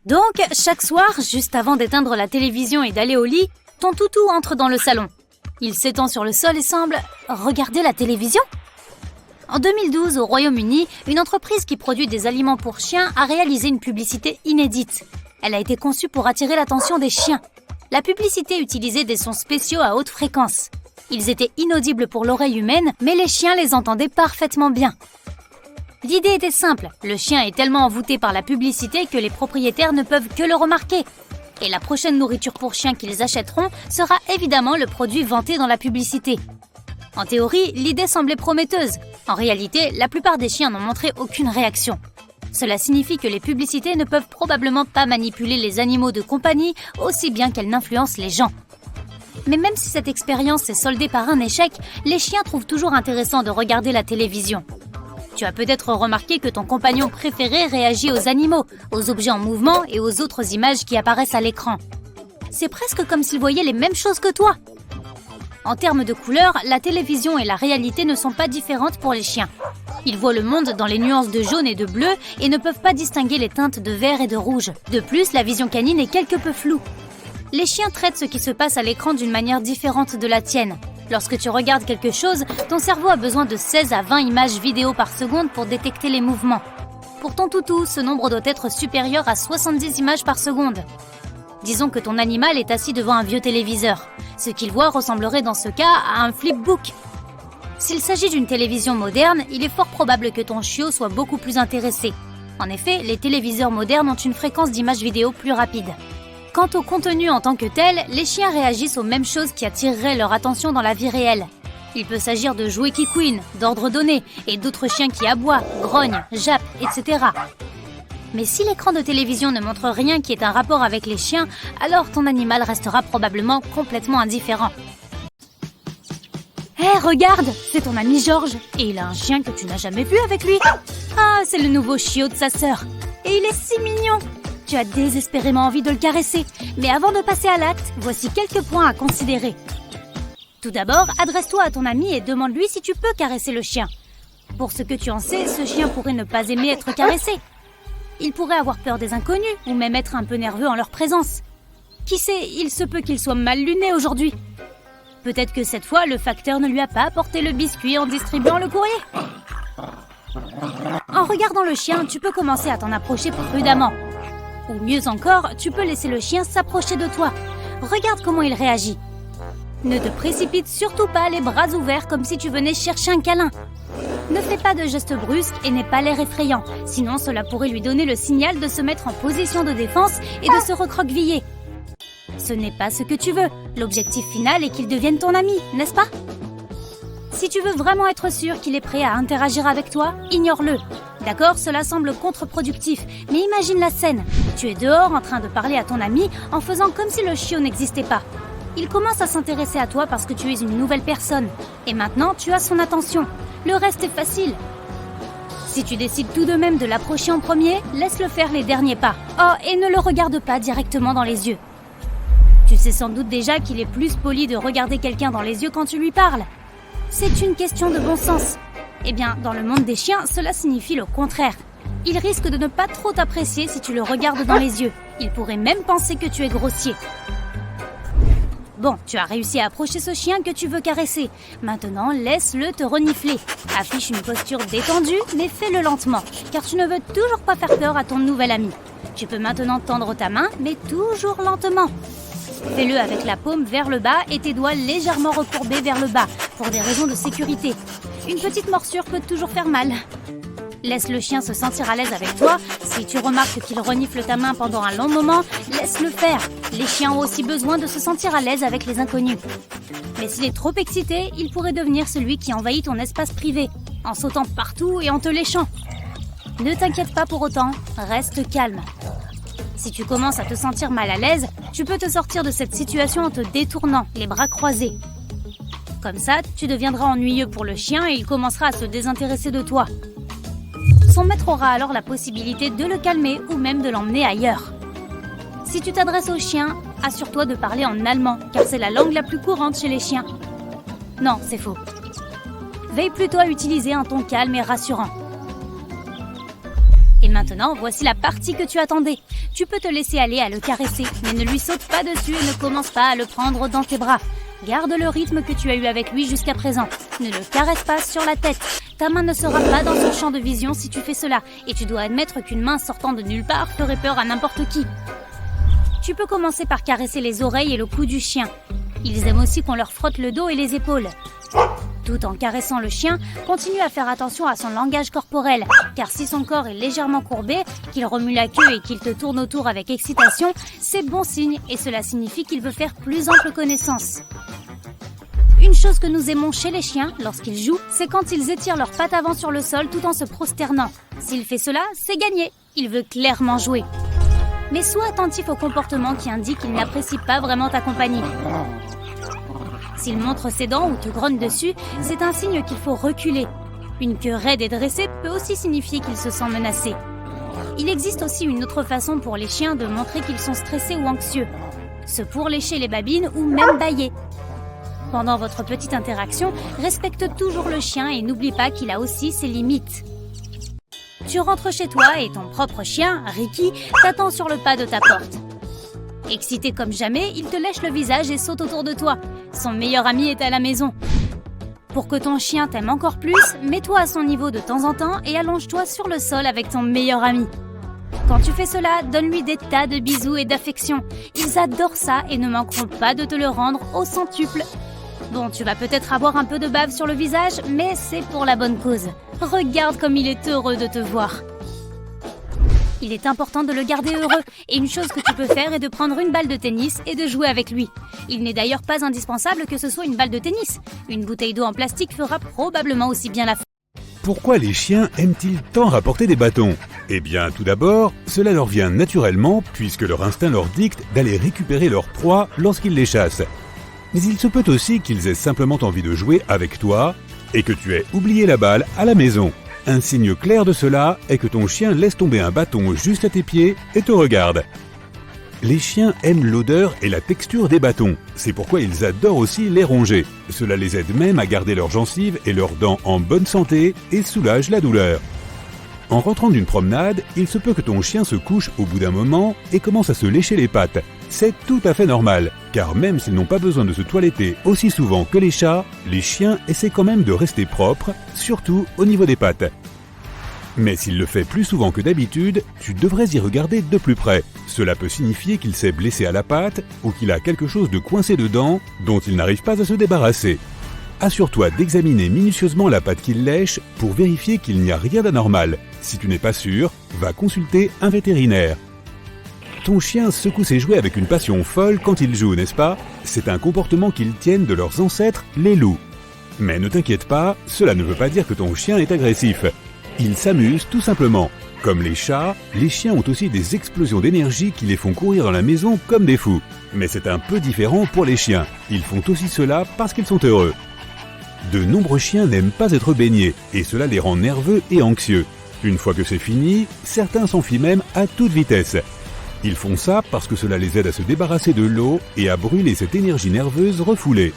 Donc, chaque soir, juste avant d'éteindre la télévision et d'aller au lit, ton toutou entre dans le salon. Il s'étend sur le sol et semble regarder la télévision. En 2012, au Royaume-Uni, une entreprise qui produit des aliments pour chiens a réalisé une publicité inédite. Elle a été conçue pour attirer l'attention des chiens. La publicité utilisait des sons spéciaux à haute fréquence. Ils étaient inaudibles pour l'oreille humaine, mais les chiens les entendaient parfaitement bien. L'idée était simple, le chien est tellement envoûté par la publicité que les propriétaires ne peuvent que le remarquer. Et la prochaine nourriture pour chiens qu'ils achèteront sera évidemment le produit vanté dans la publicité. En théorie, l'idée semblait prometteuse. En réalité, la plupart des chiens n'ont montré aucune réaction. Cela signifie que les publicités ne peuvent probablement pas manipuler les animaux de compagnie aussi bien qu'elles n'influencent les gens. Mais même si cette expérience s'est soldée par un échec, les chiens trouvent toujours intéressant de regarder la télévision. Tu as peut-être remarqué que ton compagnon préféré réagit aux animaux, aux objets en mouvement et aux autres images qui apparaissent à l'écran. C'est presque comme s'il voyait les mêmes choses que toi. En termes de couleurs, la télévision et la réalité ne sont pas différentes pour les chiens. Ils voient le monde dans les nuances de jaune et de bleu et ne peuvent pas distinguer les teintes de vert et de rouge. De plus, la vision canine est quelque peu floue. Les chiens traitent ce qui se passe à l'écran d'une manière différente de la tienne. Lorsque tu regardes quelque chose, ton cerveau a besoin de 16 à 20 images vidéo par seconde pour détecter les mouvements. Pour ton toutou, ce nombre doit être supérieur à 70 images par seconde. Disons que ton animal est assis devant un vieux téléviseur. Ce qu'il voit ressemblerait dans ce cas à un flipbook. S'il s'agit d'une télévision moderne, il est fort probable que ton chiot soit beaucoup plus intéressé. En effet, les téléviseurs modernes ont une fréquence d'images vidéo plus rapide. Quant au contenu en tant que tel, les chiens réagissent aux mêmes choses qui attireraient leur attention dans la vie réelle. Il peut s'agir de jouets qui couinent, d'ordres donnés, et d'autres chiens qui aboient, grognent, jappent, etc. Mais si l'écran de télévision ne montre rien qui ait un rapport avec les chiens, alors ton animal restera probablement complètement indifférent. Hé, regarde, c'est ton ami Georges, et il a un chien que tu n'as jamais vu avec lui. Ah, c'est le nouveau chiot de sa sœur, et il est si mignon. Tu as désespérément envie de le caresser, mais avant de passer à l'acte, voici quelques points à considérer. Tout d'abord, adresse-toi à ton ami et demande-lui si tu peux caresser le chien. Pour ce que tu en sais, ce chien pourrait ne pas aimer être caressé. Il pourrait avoir peur des inconnus, ou même être un peu nerveux en leur présence. Qui sait, il se peut qu'il soit mal luné aujourd'hui. Peut-être que cette fois, le facteur ne lui a pas apporté le biscuit en distribuant le courrier. En regardant le chien, tu peux commencer à t'en approcher prudemment. Ou mieux encore, tu peux laisser le chien s'approcher de toi. Regarde comment il réagit. Ne te précipite surtout pas les bras ouverts comme si tu venais chercher un câlin. Ne fais pas de gestes brusques et n'aie pas l'air effrayant, sinon cela pourrait lui donner le signal de se mettre en position de défense et de se recroqueviller. Ce n'est pas ce que tu veux. L'objectif final est qu'il devienne ton ami, n'est-ce pas? Si tu veux vraiment être sûr qu'il est prêt à interagir avec toi, ignore-le. D'accord, cela semble contre-productif, mais imagine la scène. Tu es dehors en train de parler à ton ami en faisant comme si le chiot n'existait pas. Il commence à s'intéresser à toi parce que tu es une nouvelle personne. Et maintenant, tu as son attention. Le reste est facile. Si tu décides tout de même de l'approcher en premier, laisse-le faire les derniers pas. Oh, et ne le regarde pas directement dans les yeux. Tu sais sans doute déjà qu'il est plus poli de regarder quelqu'un dans les yeux quand tu lui parles. C'est une question de bon sens. Eh bien, dans le monde des chiens, cela signifie le contraire. Il risque de ne pas trop t'apprécier si tu le regardes dans les yeux. Il pourrait même penser que tu es grossier. Bon, tu as réussi à approcher ce chien que tu veux caresser. Maintenant, laisse-le te renifler. Affiche une posture détendue, mais fais-le lentement, car tu ne veux toujours pas faire peur à ton nouvel ami. Tu peux maintenant tendre ta main, mais toujours lentement. Fais-le avec la paume vers le bas et tes doigts légèrement recourbés vers le bas, pour des raisons de sécurité. Une petite morsure peut toujours faire mal. Laisse le chien se sentir à l'aise avec toi. Si tu remarques qu'il renifle ta main pendant un long moment, laisse-le faire. Les chiens ont aussi besoin de se sentir à l'aise avec les inconnus. Mais s'il est trop excité, il pourrait devenir celui qui envahit ton espace privé, en sautant partout et en te léchant. Ne t'inquiète pas pour autant, reste calme. Si tu commences à te sentir mal à l'aise, tu peux te sortir de cette situation en te détournant, les bras croisés. Comme ça, tu deviendras ennuyeux pour le chien et il commencera à se désintéresser de toi. Son maître aura alors la possibilité de le calmer ou même de l'emmener ailleurs. Si tu t'adresses au chien, assure-toi de parler en allemand, car c'est la langue la plus courante chez les chiens. Non, c'est faux. Veille plutôt à utiliser un ton calme et rassurant. Et maintenant, voici la partie que tu attendais. Tu peux te laisser aller à le caresser, mais ne lui saute pas dessus et ne commence pas à le prendre dans tes bras. Garde le rythme que tu as eu avec lui jusqu'à présent. Ne le caresse pas sur la tête. Ta main ne sera pas dans son champ de vision si tu fais cela, et tu dois admettre qu'une main sortant de nulle part ferait peur à n'importe qui. Tu peux commencer par caresser les oreilles et le cou du chien. Ils aiment aussi qu'on leur frotte le dos et les épaules. Tout en caressant le chien, continue à faire attention à son langage corporel, car si son corps est légèrement courbé, qu'il remue la queue et qu'il te tourne autour avec excitation, c'est bon signe et cela signifie qu'il veut faire plus ample connaissance. Une chose que nous aimons chez les chiens, lorsqu'ils jouent, c'est quand ils étirent leurs pattes avant sur le sol tout en se prosternant. S'il fait cela, c'est gagné. Il veut clairement jouer. Mais sois attentif au comportement qui indique qu'il n'apprécie pas vraiment ta compagnie. S'il montre ses dents ou te grogne dessus, c'est un signe qu'il faut reculer. Une queue raide et dressée peut aussi signifier qu'il se sent menacé. Il existe aussi une autre façon pour les chiens de montrer qu'ils sont stressés ou anxieux. Se pourlécher les babines ou même bâiller. Pendant votre petite interaction, respecte toujours le chien et n'oublie pas qu'il a aussi ses limites. Tu rentres chez toi et ton propre chien, Ricky, t'attend sur le pas de ta porte. Excité comme jamais, il te lèche le visage et saute autour de toi. Son meilleur ami est à la maison. Pour que ton chien t'aime encore plus, mets-toi à son niveau de temps en temps et allonge-toi sur le sol avec ton meilleur ami. Quand tu fais cela, donne-lui des tas de bisous et d'affection. Ils adorent ça et ne manqueront pas de te le rendre au centuple. Bon, tu vas peut-être avoir un peu de bave sur le visage, mais c'est pour la bonne cause. Regarde comme il est heureux de te voir. Il est important de le garder heureux, et une chose que tu peux faire est de prendre une balle de tennis et de jouer avec lui. Il n'est d'ailleurs pas indispensable que ce soit une balle de tennis. Une bouteille d'eau en plastique fera probablement aussi bien l'affaire. Pourquoi les chiens aiment-ils tant rapporter des bâtons ? Eh bien, tout d'abord, cela leur vient naturellement puisque leur instinct leur dicte d'aller récupérer leur proie lorsqu'ils les chassent. Mais il se peut aussi qu'ils aient simplement envie de jouer avec toi et que tu aies oublié la balle à la maison. Un signe clair de cela est que ton chien laisse tomber un bâton juste à tes pieds et te regarde. Les chiens aiment l'odeur et la texture des bâtons. C'est pourquoi ils adorent aussi les ronger. Cela les aide même à garder leurs gencives et leurs dents en bonne santé et soulage la douleur. En rentrant d'une promenade, il se peut que ton chien se couche au bout d'un moment et commence à se lécher les pattes. C'est tout à fait normal, car même s'ils n'ont pas besoin de se toiletter aussi souvent que les chats, les chiens essaient quand même de rester propres, surtout au niveau des pattes. Mais s'il le fait plus souvent que d'habitude, tu devrais y regarder de plus près. Cela peut signifier qu'il s'est blessé à la patte ou qu'il a quelque chose de coincé dedans dont il n'arrive pas à se débarrasser. Assure-toi d'examiner minutieusement la patte qu'il lèche pour vérifier qu'il n'y a rien d'anormal. Si tu n'es pas sûr, va consulter un vétérinaire. Ton chien secoue ses jouets avec une passion folle quand il joue, n'est-ce pas ? C'est un comportement qu'ils tiennent de leurs ancêtres, les loups. Mais ne t'inquiète pas, cela ne veut pas dire que ton chien est agressif. Il s'amuse tout simplement. Comme les chats, les chiens ont aussi des explosions d'énergie qui les font courir dans la maison comme des fous. Mais c'est un peu différent pour les chiens. Ils font aussi cela parce qu'ils sont heureux. De nombreux chiens n'aiment pas être baignés, et cela les rend nerveux et anxieux. Une fois que c'est fini, certains s'enfuient même à toute vitesse. Ils font ça parce que cela les aide à se débarrasser de l'eau et à brûler cette énergie nerveuse refoulée.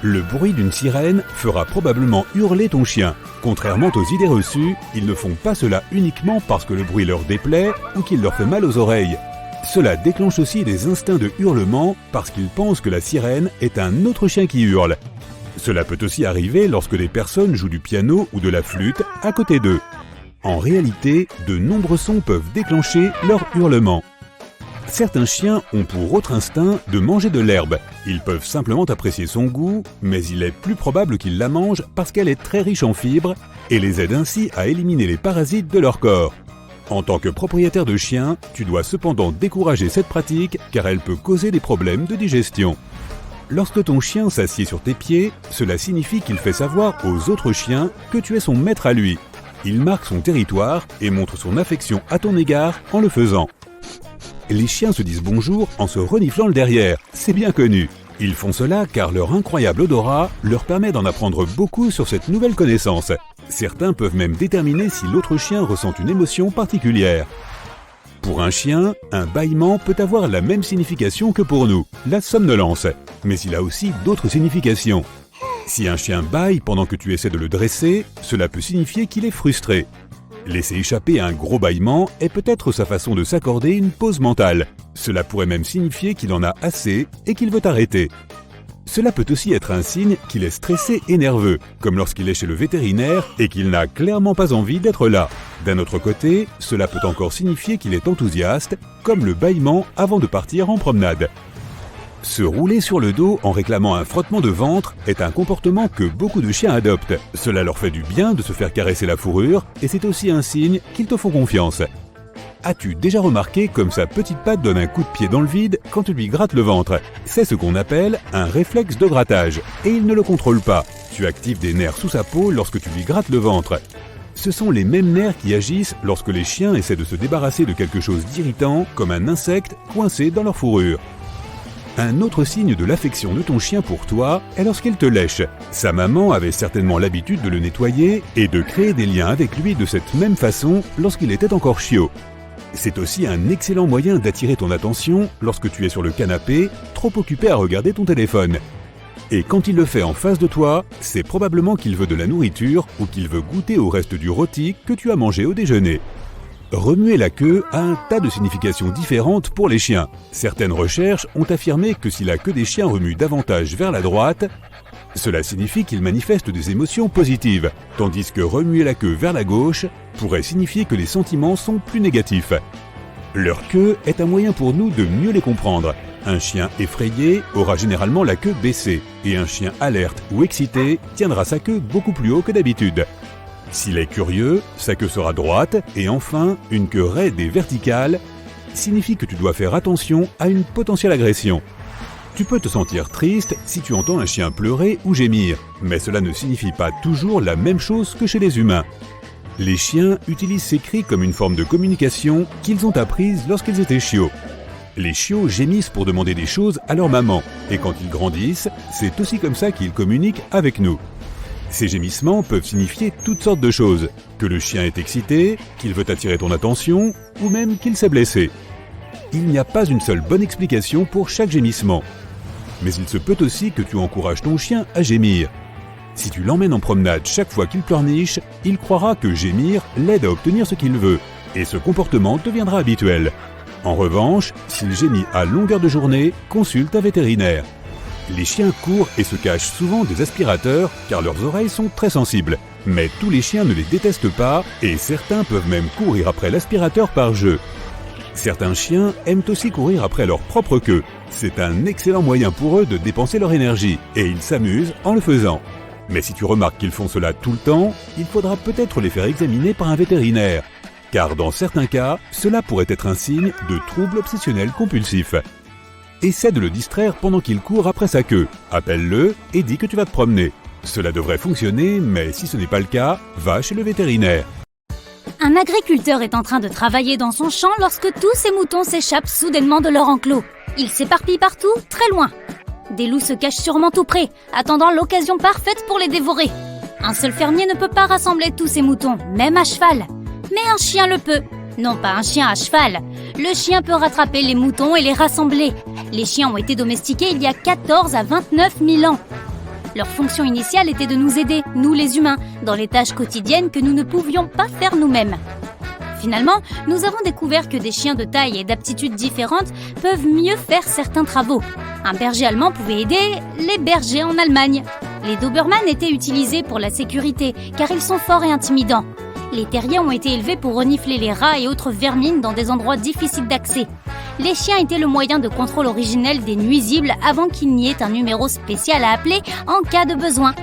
Le bruit d'une sirène fera probablement hurler ton chien. Contrairement aux idées reçues, ils ne font pas cela uniquement parce que le bruit leur déplaît ou qu'il leur fait mal aux oreilles. Cela déclenche aussi des instincts de hurlement parce qu'ils pensent que la sirène est un autre chien qui hurle. Cela peut aussi arriver lorsque des personnes jouent du piano ou de la flûte à côté d'eux. En réalité, de nombreux sons peuvent déclencher leur hurlement. Certains chiens ont pour autre instinct de manger de l'herbe. Ils peuvent simplement apprécier son goût, mais il est plus probable qu'ils la mangent parce qu'elle est très riche en fibres et les aide ainsi à éliminer les parasites de leur corps. En tant que propriétaire de chien, tu dois cependant décourager cette pratique car elle peut causer des problèmes de digestion. Lorsque ton chien s'assied sur tes pieds, cela signifie qu'il fait savoir aux autres chiens que tu es son maître à lui. Il marque son territoire et montre son affection à ton égard en le faisant. Les chiens se disent bonjour en se reniflant le derrière, c'est bien connu. Ils font cela car leur incroyable odorat leur permet d'en apprendre beaucoup sur cette nouvelle connaissance. Certains peuvent même déterminer si l'autre chien ressent une émotion particulière. Pour un chien, un bâillement peut avoir la même signification que pour nous, la somnolence. Mais il a aussi d'autres significations. Si un chien bâille pendant que tu essaies de le dresser, cela peut signifier qu'il est frustré. Laisser échapper un gros bâillement est peut-être sa façon de s'accorder une pause mentale. Cela pourrait même signifier qu'il en a assez et qu'il veut arrêter. Cela peut aussi être un signe qu'il est stressé et nerveux, comme lorsqu'il est chez le vétérinaire et qu'il n'a clairement pas envie d'être là. D'un autre côté, cela peut encore signifier qu'il est enthousiaste, comme le bâillement avant de partir en promenade. Se rouler sur le dos en réclamant un frottement de ventre est un comportement que beaucoup de chiens adoptent. Cela leur fait du bien de se faire caresser la fourrure et c'est aussi un signe qu'ils te font confiance. As-tu déjà remarqué comme sa petite patte donne un coup de pied dans le vide quand tu lui grattes le ventre? C'est ce qu'on appelle un réflexe de grattage et il ne le contrôle pas. Tu actives des nerfs sous sa peau lorsque tu lui grattes le ventre. Ce sont les mêmes nerfs qui agissent lorsque les chiens essaient de se débarrasser de quelque chose d'irritant comme un insecte coincé dans leur fourrure. Un autre signe de l'affection de ton chien pour toi est lorsqu'il te lèche. Sa maman avait certainement l'habitude de le nettoyer et de créer des liens avec lui de cette même façon lorsqu'il était encore chiot. C'est aussi un excellent moyen d'attirer ton attention lorsque tu es sur le canapé, trop occupé à regarder ton téléphone. Et quand il le fait en face de toi, c'est probablement qu'il veut de la nourriture ou qu'il veut goûter au reste du rôti que tu as mangé au déjeuner. Remuer la queue a un tas de significations différentes pour les chiens. Certaines recherches ont affirmé que si la queue des chiens remue davantage vers la droite, cela signifie qu'ils manifestent des émotions positives, tandis que remuer la queue vers la gauche pourrait signifier que les sentiments sont plus négatifs. Leur queue est un moyen pour nous de mieux les comprendre. Un chien effrayé aura généralement la queue baissée, et un chien alerte ou excité tiendra sa queue beaucoup plus haut que d'habitude. S'il est curieux, sa queue sera droite, et enfin, une queue raide et verticale signifie que tu dois faire attention à une potentielle agression. Tu peux te sentir triste si tu entends un chien pleurer ou gémir, mais cela ne signifie pas toujours la même chose que chez les humains. Les chiens utilisent ces cris comme une forme de communication qu'ils ont apprise lorsqu'ils étaient chiots. Les chiots gémissent pour demander des choses à leur maman, et quand ils grandissent, c'est aussi comme ça qu'ils communiquent avec nous. Ces gémissements peuvent signifier toutes sortes de choses, que le chien est excité, qu'il veut attirer ton attention, ou même qu'il s'est blessé. Il n'y a pas une seule bonne explication pour chaque gémissement. Mais il se peut aussi que tu encourages ton chien à gémir. Si tu l'emmènes en promenade chaque fois qu'il pleurniche, il croira que gémir l'aide à obtenir ce qu'il veut, et ce comportement deviendra habituel. En revanche, s'il gémit à longueur de journée, consulte un vétérinaire. Les chiens courent et se cachent souvent des aspirateurs car leurs oreilles sont très sensibles. Mais tous les chiens ne les détestent pas et certains peuvent même courir après l'aspirateur par jeu. Certains chiens aiment aussi courir après leur propre queue. C'est un excellent moyen pour eux de dépenser leur énergie et ils s'amusent en le faisant. Mais si tu remarques qu'ils font cela tout le temps, il faudra peut-être les faire examiner par un vétérinaire. Car dans certains cas, cela pourrait être un signe de trouble obsessionnel compulsif. Essaie de le distraire pendant qu'il court après sa queue. Appelle-le et dis que tu vas te promener. Cela devrait fonctionner, mais si ce n'est pas le cas, va chez le vétérinaire. Un agriculteur est en train de travailler dans son champ lorsque tous ses moutons s'échappent soudainement de leur enclos. Ils s'éparpillent partout, très loin. Des loups se cachent sûrement tout près, attendant l'occasion parfaite pour les dévorer. Un seul fermier ne peut pas rassembler tous ses moutons, même à cheval. Mais un chien le peut. Non pas un chien à cheval. Le chien peut rattraper les moutons et les rassembler. Les chiens ont été domestiqués il y a 14 à 29 000 ans. Leur fonction initiale était de nous aider, nous les humains, dans les tâches quotidiennes que nous ne pouvions pas faire nous-mêmes. Finalement, nous avons découvert que des chiens de taille et d'aptitudes différentes peuvent mieux faire certains travaux. Un berger allemand pouvait aider les bergers en Allemagne. Les Doberman étaient utilisés pour la sécurité, car ils sont forts et intimidants. Les terriers ont été élevés pour renifler les rats et autres vermines dans des endroits difficiles d'accès. Les chiens étaient le moyen de contrôle originel des nuisibles avant qu'il n'y ait un numéro spécial à appeler en cas de besoin.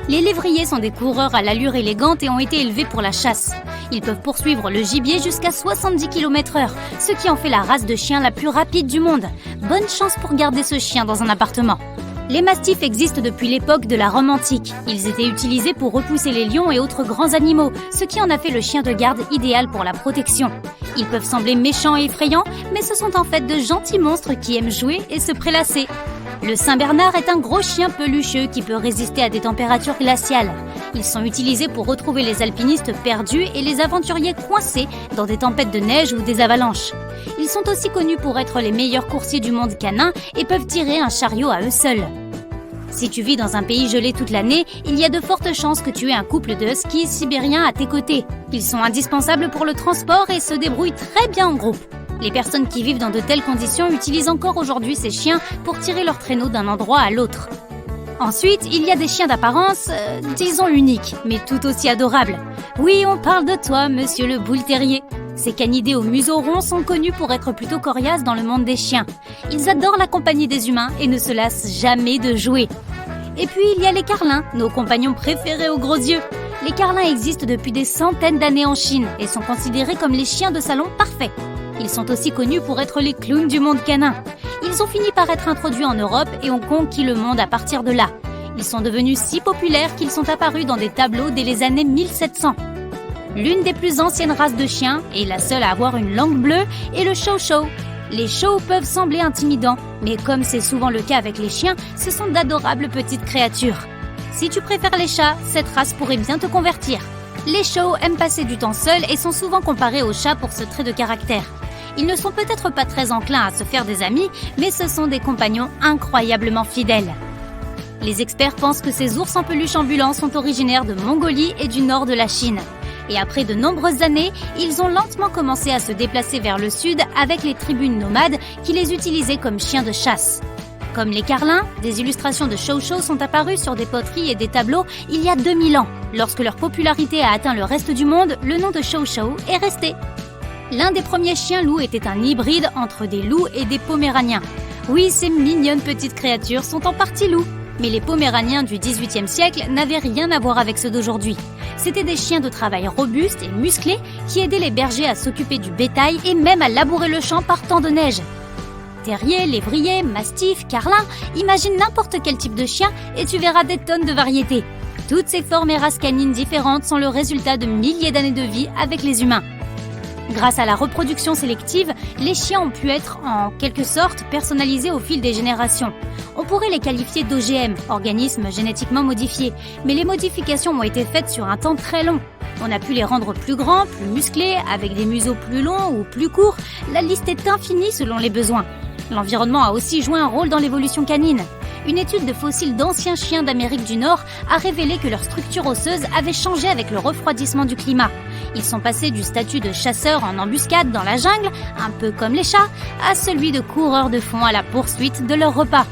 Les lévriers sont des coureurs à l'allure élégante et ont été élevés pour la chasse. Ils peuvent poursuivre le gibier jusqu'à 70 km/h, ce qui en fait la race de chien la plus rapide du monde. Bonne chance pour garder ce chien dans un appartement. Les mastifs existent depuis l'époque de la Rome antique. Ils étaient utilisés pour repousser les lions et autres grands animaux, ce qui en a fait le chien de garde idéal pour la protection. Ils peuvent sembler méchants et effrayants, mais ce sont en fait de gentils monstres qui aiment jouer et se prélasser. Le Saint-Bernard est un gros chien pelucheux qui peut résister à des températures glaciales. Ils sont utilisés pour retrouver les alpinistes perdus et les aventuriers coincés dans des tempêtes de neige ou des avalanches. Ils sont aussi connus pour être les meilleurs coursiers du monde canin et peuvent tirer un chariot à eux seuls. Si tu vis dans un pays gelé toute l'année, il y a de fortes chances que tu aies un couple de huskies sibériens à tes côtés. Ils sont indispensables pour le transport et se débrouillent très bien en groupe. Les personnes qui vivent dans de telles conditions utilisent encore aujourd'hui ces chiens pour tirer leur traîneau d'un endroit à l'autre. Ensuite, il y a des chiens d'apparence, disons uniques, mais tout aussi adorables. Oui, on parle de toi, monsieur le Bull Terrier. Ces canidés au museau rond sont connus pour être plutôt coriaces dans le monde des chiens. Ils adorent la compagnie des humains et ne se lassent jamais de jouer. Et puis il y a les carlins, nos compagnons préférés aux gros yeux. Les carlins existent depuis des centaines d'années en Chine et sont considérés comme les chiens de salon parfaits. Ils sont aussi connus pour être les clowns du monde canin. Ils ont fini par être introduits en Europe et ont conquis le monde à partir de là. Ils sont devenus si populaires qu'ils sont apparus dans des tableaux dès les années 1700. L'une des plus anciennes races de chiens, et la seule à avoir une langue bleue, est le Chow Chow. Les chows peuvent sembler intimidants, mais comme c'est souvent le cas avec les chiens, ce sont d'adorables petites créatures. Si tu préfères les chats, cette race pourrait bien te convertir. Les chows aiment passer du temps seuls et sont souvent comparés aux chats pour ce trait de caractère. Ils ne sont peut-être pas très enclins à se faire des amis, mais ce sont des compagnons incroyablement fidèles. Les experts pensent que ces ours en peluche ambulants sont originaires de Mongolie et du nord de la Chine. Et après de nombreuses années, ils ont lentement commencé à se déplacer vers le sud avec les tribus nomades qui les utilisaient comme chiens de chasse. Comme les carlins, des illustrations de Chow Chow sont apparues sur des poteries et des tableaux il y a 2000 ans. Lorsque leur popularité a atteint le reste du monde, le nom de Chow Chow est resté. L'un des premiers chiens loups était un hybride entre des loups et des poméraniens. Oui, ces mignonnes petites créatures sont en partie loups. Mais les poméraniens du XVIIIe siècle n'avaient rien à voir avec ceux d'aujourd'hui. C'étaient des chiens de travail robustes et musclés qui aidaient les bergers à s'occuper du bétail et même à labourer le champ par temps de neige. Terrier, lévrier, mastif, carlin, imagine n'importe quel type de chien et tu verras des tonnes de variétés. Toutes ces formes et races canines différentes sont le résultat de milliers d'années de vie avec les humains. Grâce à la reproduction sélective, les chiens ont pu être, en quelque sorte, personnalisés au fil des générations. On pourrait les qualifier d'OGM, organismes génétiquement modifiés, mais les modifications ont été faites sur un temps très long. On a pu les rendre plus grands, plus musclés, avec des museaux plus longs ou plus courts. La liste est infinie selon les besoins. L'environnement a aussi joué un rôle dans l'évolution canine. Une étude de fossiles d'anciens chiens d'Amérique du Nord a révélé que leur structure osseuse avait changé avec le refroidissement du climat. Ils sont passés du statut de chasseurs en embuscade dans la jungle, un peu comme les chats, à celui de coureurs de fond à la poursuite de leur repas.